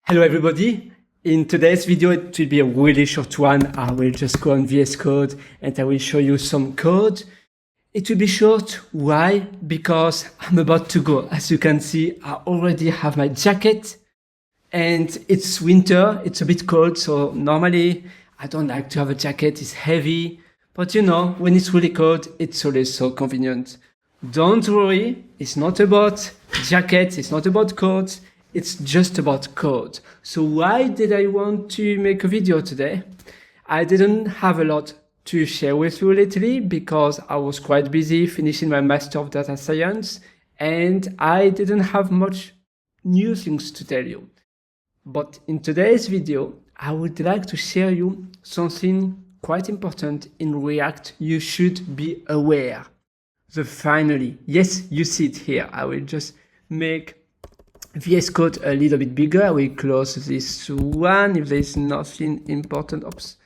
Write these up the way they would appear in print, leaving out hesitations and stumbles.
Hello everybody. In today's video, it will be a really short one. I will just go on VS Code and I will show you some code. It will be short. Why? Because I'm about to go. As you can see, I already have my jacket and it's winter. It's a bit cold. So normally I don't like to have a jacket. It's heavy, but you know, when it's really cold, it's always so convenient. Don't worry. It's not about jackets. It's not about coats. It's just about code. So why did I want to make a video today? I didn't have a lot to share with you lately because I was quite busy finishing my Master of Data Science and I didn't have much new things to tell you. But in today's video, I would like to share you something quite important in React you should be aware. So finally, yes, you see it here. I will just make VS Code a little bit bigger. I will close this one if there is nothing important. Oops.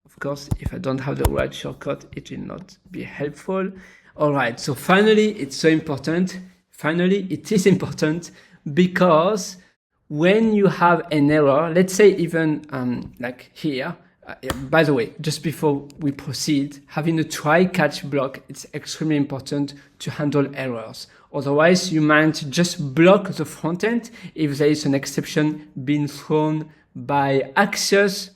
Of course, if I don't have the right shortcut, it will not be helpful. All right, so finally, it's so important. Finally, it is important because when you have an error, let's say even like here, by the way, just before we proceed, having a try-catch block, it's extremely important to handle errors. Otherwise, you might just block the front end if there is an exception being thrown by Axios,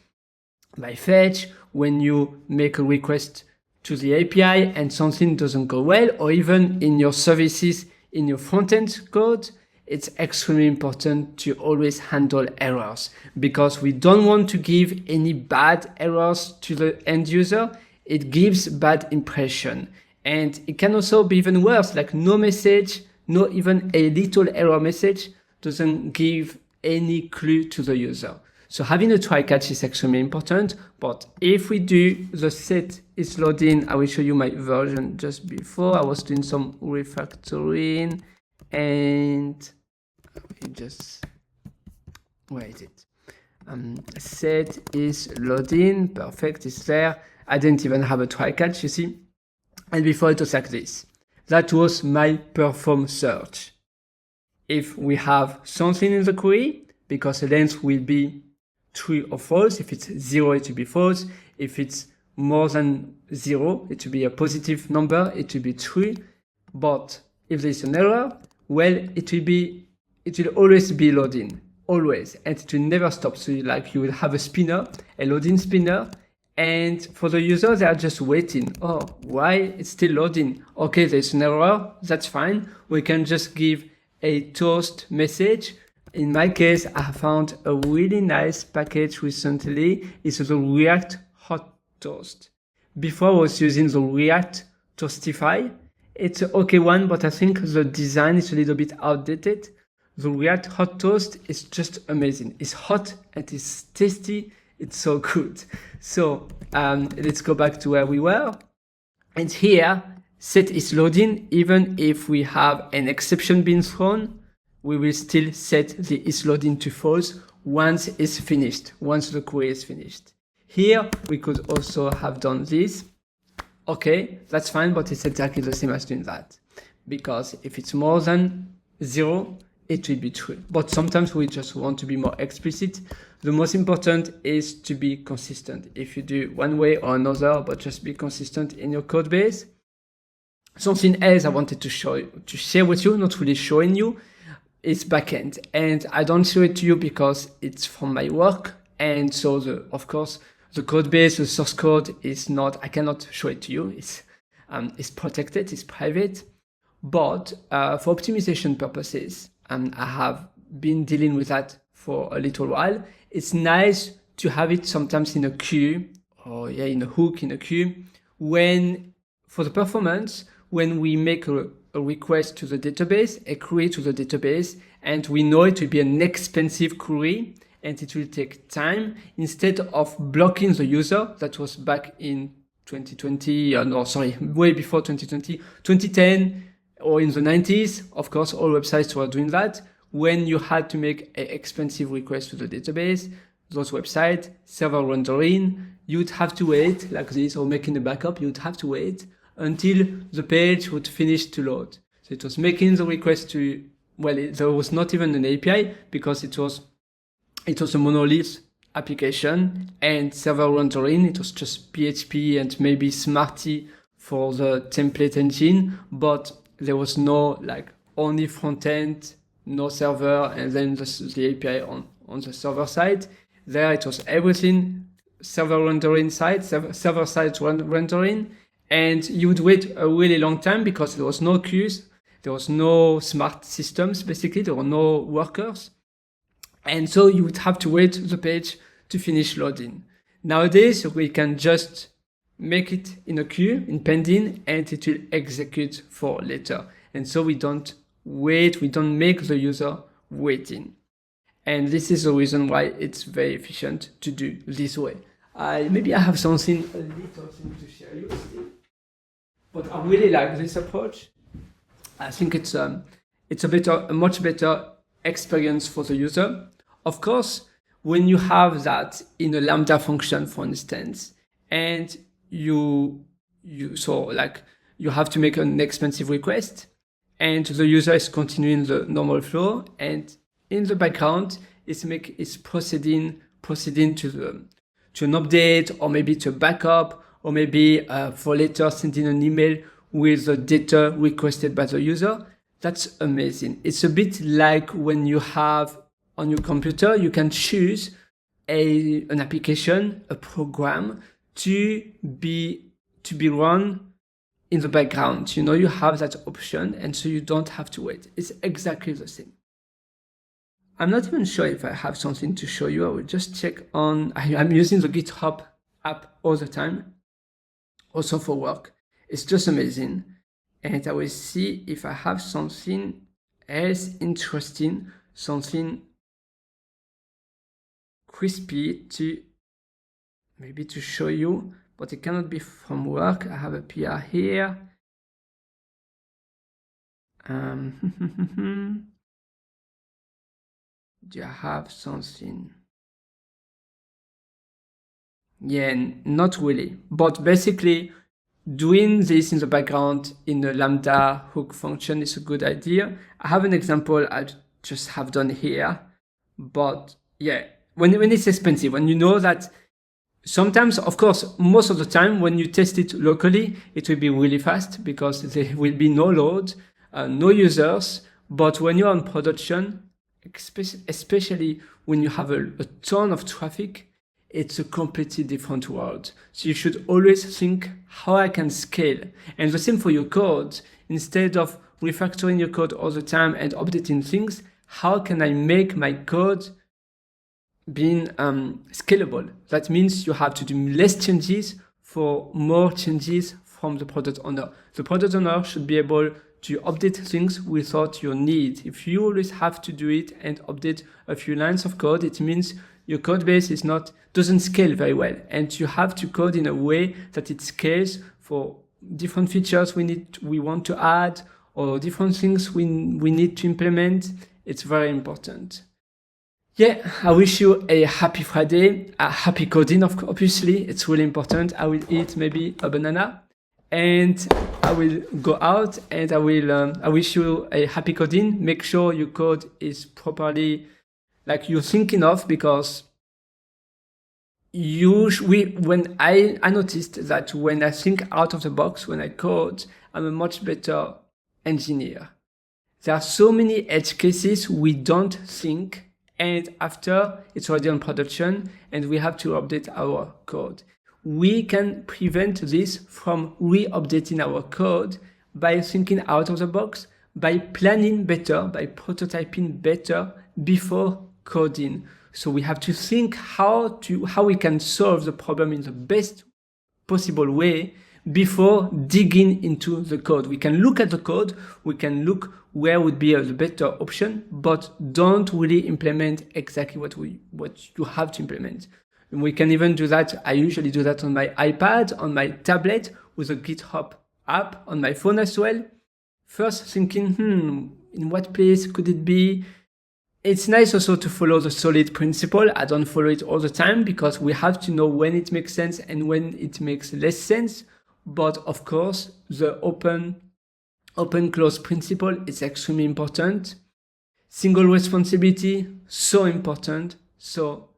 by fetch, when you make a request to the API and something doesn't go well, or even in your services, in your front-end code, it's extremely important to always handle errors because we don't want to give any bad errors to the end user. It gives bad impression. And it can also be even worse, like no message, not even a little error message doesn't give any clue to the user. So having a try catch is extremely important. But if we do the set is loading, I will show you my version just before. I was doing some refactoring and where is it? Set is loading, perfect, it's there. I didn't even have a try catch, you see. And before it was like this. That was my perform search. If we have something in the query, because the length will be true or false, if it's 0, it will be false. If it's more than 0, it will be a positive number, it will be true. But if there's an error, well, it will always be loading, always, and it will never stop. So like you will have a spinner, a loading spinner, and for the user, they are just waiting. Oh, why? It's still loading. Okay, there's an error. That's fine. We can just give a toast message. In my case, I found a really nice package recently. It's the React Hot Toast. Before I was using the React Toastify. It's an okay one, but I think the design is a little bit outdated. The React Hot Toast is just amazing. It's hot and it's tasty. It's so good. So let's go back to where we were. And here, set is loading. Even if we have an exception being thrown, we will still set the is loading to false once it's finished, once the query is finished. Here, we could also have done this. Okay, that's fine, but it's exactly the same as doing that. Because if it's more than 0, it will be true. But sometimes we just want to be more explicit. The most important is to be consistent. If you do one way or another, but just be consistent in your code base. Something else I wanted to share with you, not really showing you, is backend. And I don't show it to you because it's from my work. And so of course, the code base, the source code is not, I cannot show it to you. It's protected, it's private. But for optimization purposes, and I have been dealing with that for a little while. It's nice to have it sometimes in a queue or in a hook in a queue when for the performance, when we make a request to the database, a query to the database, and we know it will be an expensive query and it will take time instead of blocking the user. That was back in 2020, way before 2020, 2010, or in the 90s, of course, all websites were doing that. When you had to make an expensive request to the database, those websites, server rendering, you'd have to wait like this, or making a backup, you'd have to wait until the page would finish to load. So it was making the request to, well, there was not even an API because it was it was a monolith application, and server rendering, it was just PHP and maybe Smarty for the template engine, but there was no like only front end, no server, and then the API on the server side. There it was everything server rendering side, server side rendering, and you would wait a really long time because there was no queues, there was no smart systems, basically, there were no workers. And so you would have to wait the page to finish loading. Nowadays, we can just make it in a queue, in pending, and it will execute for later. And so we don't wait, we don't make the user waiting. And this is the reason why it's very efficient to do this way. Maybe I have a little thing to share you still. But I really like this approach. I think it's a much better experience for the user. Of course, when you have that in a Lambda function, for instance, and you have to make an expensive request, and the user is continuing the normal flow, and in the background is proceeding to an update, or maybe to a backup, or maybe for later sending an email with the data requested by the user. That's amazing. It's a bit like when you have on your computer, you can choose an application, a program to be run in the background. You know, you have that option, and so you don't have to wait. It's exactly the same. I'm not even sure if I have something to show you. I will just check on, I'm using the GitHub app all the time, also for work. It's just amazing. And I will see if I have something else interesting, something crispy to show you, but it cannot be from work. I have a PR here. Do I have something? Yeah, not really. But basically, doing this in the background in a Lambda hook function is a good idea. I have an example I just have done here. But yeah, when it's expensive, when you know that sometimes, of course, most of the time when you test it locally, it will be really fast because there will be no load, no users. But when you're on production, especially when you have a ton of traffic, it's a completely different world. So you should always think how I can scale. And the same for your code. Instead of refactoring your code all the time and updating things, how can I make my code being scalable? That means you have to do less changes for more changes from the product owner. The product owner should be able to update things without your need. If you always have to do it and update a few lines of code, it means your code base doesn't scale very well, and you have to code in a way that it scales for different features we want to add, or different things we need to implement. It's very important. Yeah, I wish you a happy Friday, a happy coding, obviously. It's really important. I will eat maybe a banana, and I will go out, and I wish you a happy coding. Make sure your code is properly like you're thinking of, because when I noticed that when I think out of the box, when I code, I'm a much better engineer. There are so many edge cases we don't think, and after it's already on production and we have to update our code. We can prevent this from re-updating our code by thinking out of the box, by planning better, by prototyping better before coding. So we have to think how we can solve the problem in the best possible way before digging into the code. We can look at the code, we can look where would be the better option, but don't really implement exactly what you have to implement. And we can even do that. I usually do that on my iPad, on my tablet, with a GitHub app, on my phone as well. First thinking, in what place could it be? It's nice also to follow the solid principle. I don't follow it all the time because we have to know when it makes sense and when it makes less sense. But of course, the open-close principle is extremely important. Single responsibility, so important. So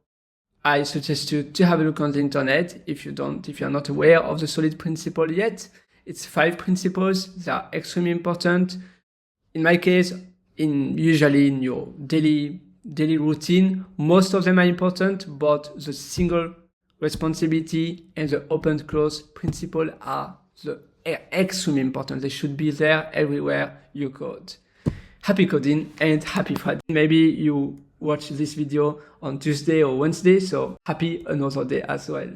I suggest you to have a look on the internet if you're not aware of the solid principle yet. It's 5 principles that are extremely important. In my case, usually in your daily routine, most of them are important, but the single responsibility and the open-close principle are extremely important. They should be there everywhere you code. Happy coding and happy Friday. Maybe you watch this video on Tuesday or Wednesday, so happy another day as well.